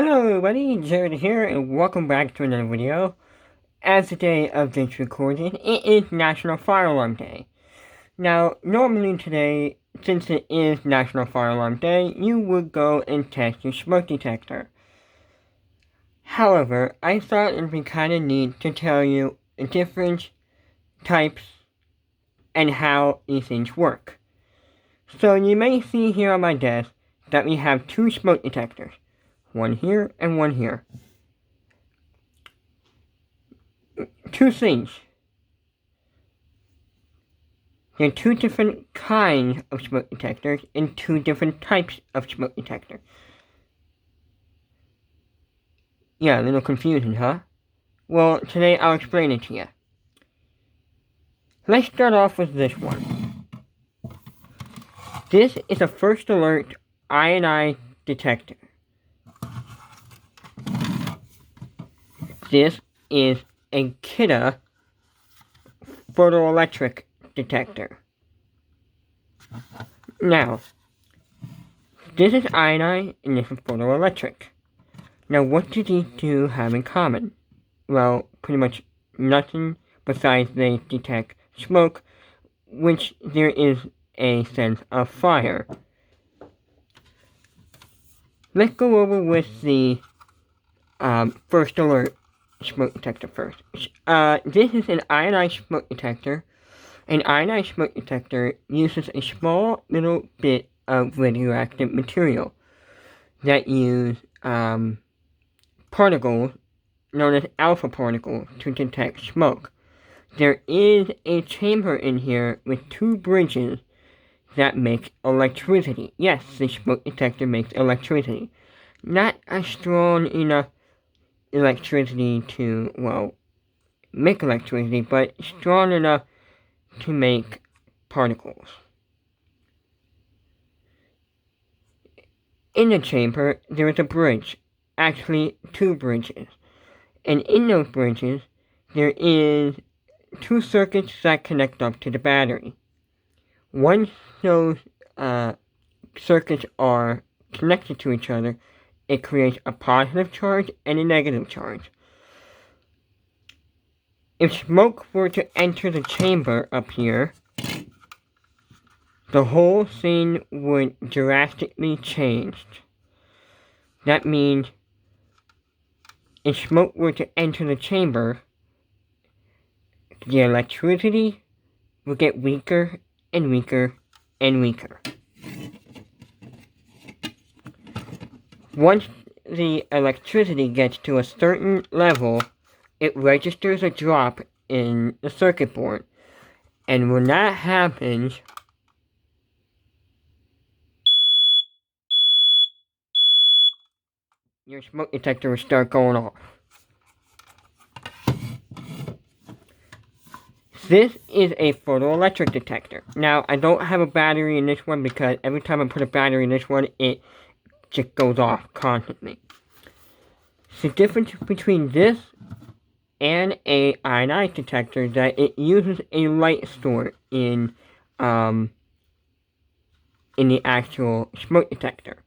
Hello everybody, Jared here, and welcome back to another video. As the day of this recording, it is National Fire Alarm Day. Now, normally today, since it is National Fire Alarm Day, you would go and test your smoke detector. However, I thought it would be kind of neat to tell you the different types and how these things work. So you may see here on my desk that we have two smoke detectors. One here and one here. Two things. There are two different kinds of smoke detectors and two different types of smoke detectors. Yeah, a little confusing, huh? Well, today I'll explain it to you. Let's start off with this one. This is a first alert iodine detector. This is a Kita photoelectric detector. Now, this is iodine and this is photoelectric. Now, what do these two have in common? Well, pretty much nothing besides they detect smoke, which there is a sense of fire. Let's go over with the first alert smoke detector first. This is an ionized smoke detector. An ionized smoke detector uses a small little bit of radioactive material that use particles known as alpha particles to detect smoke. There is a chamber in here with two bridges that make electricity. Yes, the smoke detector makes electricity. Not a strong enough electricity to, well, make electricity, but strong enough to make particles. In the chamber, there is a bridge. Actually, two bridges. And in those bridges, there is two circuits that connect up to the battery. Once those circuits are connected to each other, it creates a positive charge and a negative charge. If smoke were to enter the chamber up here, the whole thing would drastically change. That means if smoke were to enter the chamber, the electricity would get weaker and weaker and weaker. Once the electricity gets to a certain level, it registers a drop in the circuit board. And when that happens, your smoke detector will start going off. This is a photoelectric detector. Now, I don't have a battery in this one because every time I put a battery in this one, it just goes off constantly. The difference between this and a ionized detector is that it uses a light source in the actual smoke detector.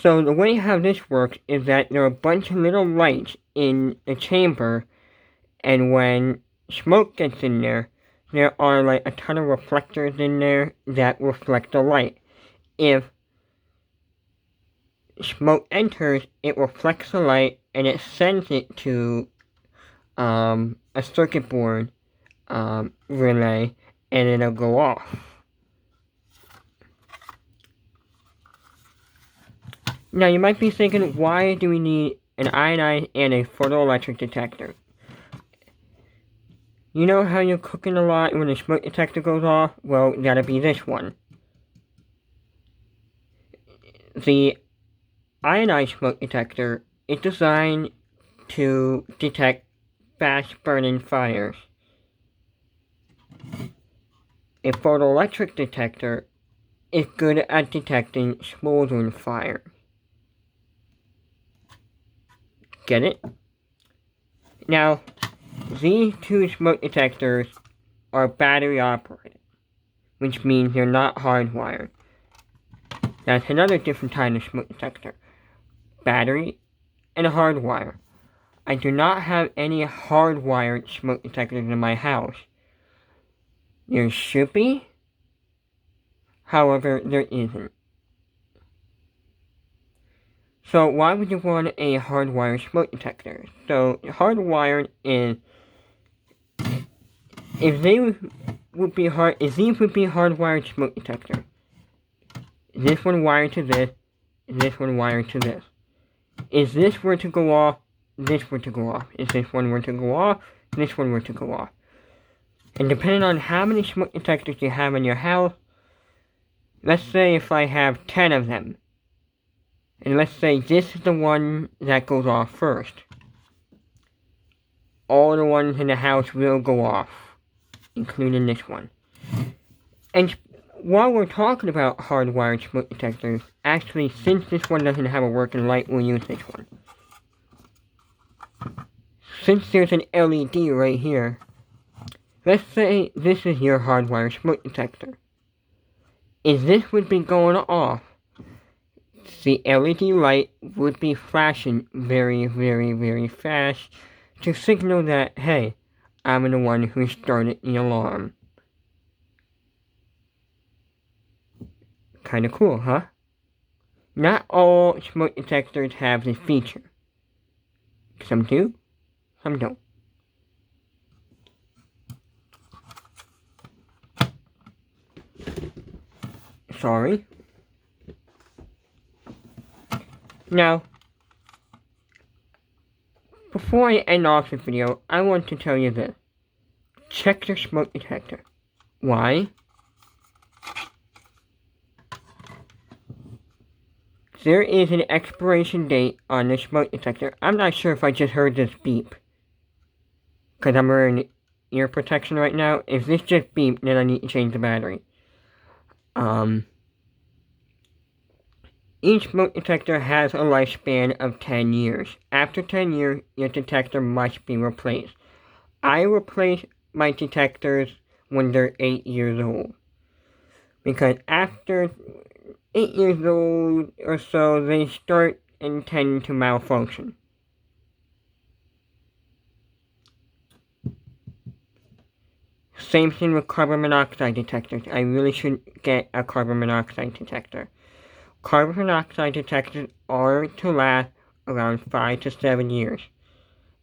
So the way how this works is that there are a bunch of little lights in the chamber, and when smoke gets in there, there are like a ton of reflectors in there that reflect the light. If smoke enters, it reflects the light and it sends it to a circuit board relay, and it'll go off. Now you might be thinking, why do we need an iodine and a photoelectric detector? You know how you're cooking a lot when the smoke detector goes off? Well, that'll be this one. The ionized smoke detector is designed to detect fast burning fires. A photoelectric detector is good at detecting smoldering fires. Get it? Now, these two smoke detectors are battery operated, which means they're not hardwired. That's another different kind of smoke detector. Battery and a hardwire. I do not have any hardwired smoke detectors in my house. There should be, however, there isn't. So why would you want a hardwired smoke detector? So hardwired is if these would be hardwired smoke detector. This one wired to this, this one wired to this. If this were to go off, this were to go off. If this one were to go off, this one were to go off. And depending on how many smoke detectors you have in your house, let's say if I have 10 of them, and let's say this is the one that goes off first, all the ones in the house will go off, including this one. And while we're talking about hardwired smoke detectors, actually, since this one doesn't have a working light, we'll use this one. Since there's an LED right here, let's say this is your hardwired smoke detector. If this would be going off, the LED light would be flashing very, very, very fast to signal that, hey, I'm the one who started the alarm. Kinda cool, huh? Not all smoke detectors have this feature. Some do, some don't. Sorry. Now, before I end off the video, I want to tell you this. Check your smoke detector. Why? There is an expiration date on the smoke detector. I'm not sure if I just heard this beep, because I'm wearing ear protection right now. If this just beeped, then I need to change the battery. Each smoke detector has a lifespan of 10 years. After 10 years, your detector must be replaced. I replace my detectors when they're 8 years old. Because after 8 years old or so, they start and tend to malfunction. Same thing with carbon monoxide detectors. I really should get a carbon monoxide detector. Carbon monoxide detectors are to last around 5 to 7 years.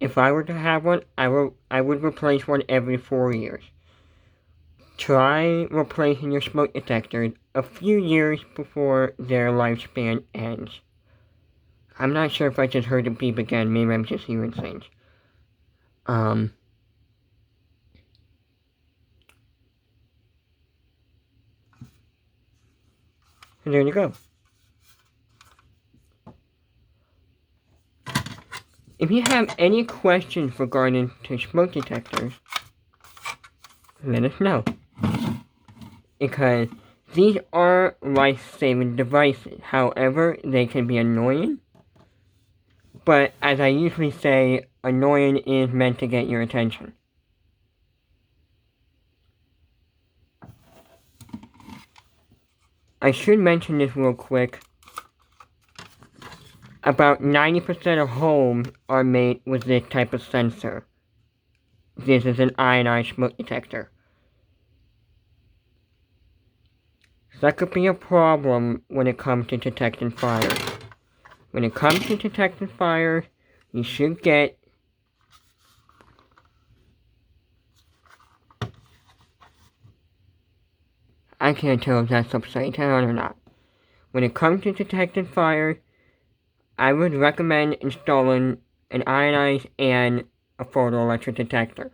If I were to have one, I would replace one every 4 years. Try replacing your smoke detectors a few years before their lifespan ends. I'm not sure if I just heard it beep again. Maybe I'm just hearing things. So there you go. If you have any questions regarding to smoke detectors, let us know. Because these are life-saving devices. However, they can be annoying. But as I usually say, annoying is meant to get your attention. I should mention this real quick. About 90% of homes are made with this type of sensor. This is an iodine smoke detector. So that could be a problem when it comes to detecting fire. When it comes to detecting fire, you should get I can't tell if that's upside down or not. When it comes to detecting fire, I would recommend installing an ionized and a photoelectric detector.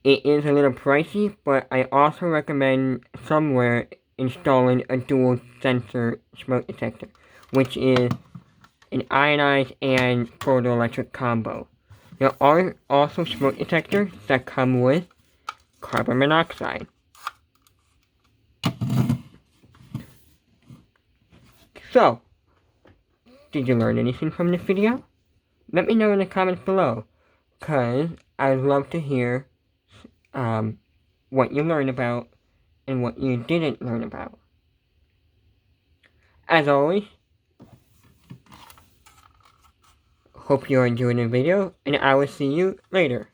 It is a little pricey, but I also recommend somewhere installing a dual sensor smoke detector, which is an ionized and photoelectric combo. There are also smoke detectors that come with carbon monoxide. So, did you learn anything from this video? Let me know in the comments below, because I'd love to hear what you learned about and what you didn't learn about. As always, hope you enjoyed the video, and I will see you later.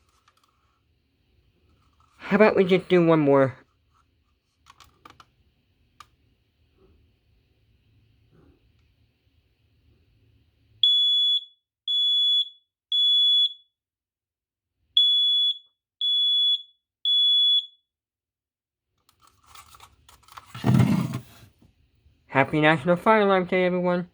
How about we just do one more? Happy National Fire Alarm Day, everyone!